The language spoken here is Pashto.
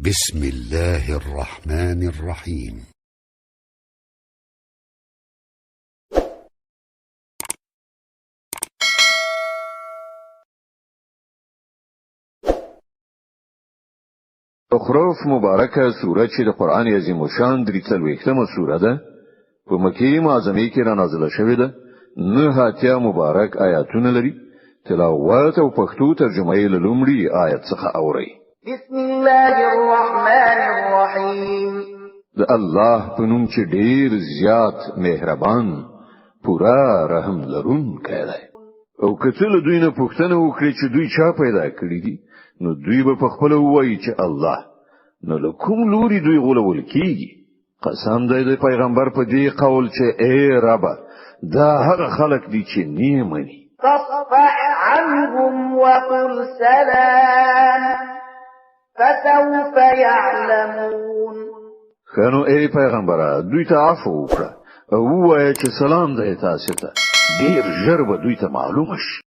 بسم الله الرحمن الرحيم. اخروف مبارکه سوره چې د قران عظیم الشان درې څلوېښتمه سوره ده په مکه معظمه کې را نازله شوې ده. نه اتیا مبارک آیاتونه لري. تلاوت او پښتو ترجمه یې له لومړي آیت څخه اوري. بسم الله الرحمن الرحیم. د الله په نوم چې ډیر زیات مهربان پورا رحم لرونکی دی. او کله دوی نه پوښتنه وکړي چې دوی چا پیدا کړی دي، نو دوی به په خپل وایي چې الله. نو له کوم لوري دوی غولول کیږي؟ قسم دی د پیغمبر په دې قول چې اے رب دا هغه خلق دي چې نه مني. فاصفح عنهم وقل سلام فسوف يعلمون. خنو اے پیغمبر دوی ته عفو وکړه او وایي چې سلام دی تاسو ته. ډیر ژر به دوی ته معلوم شي.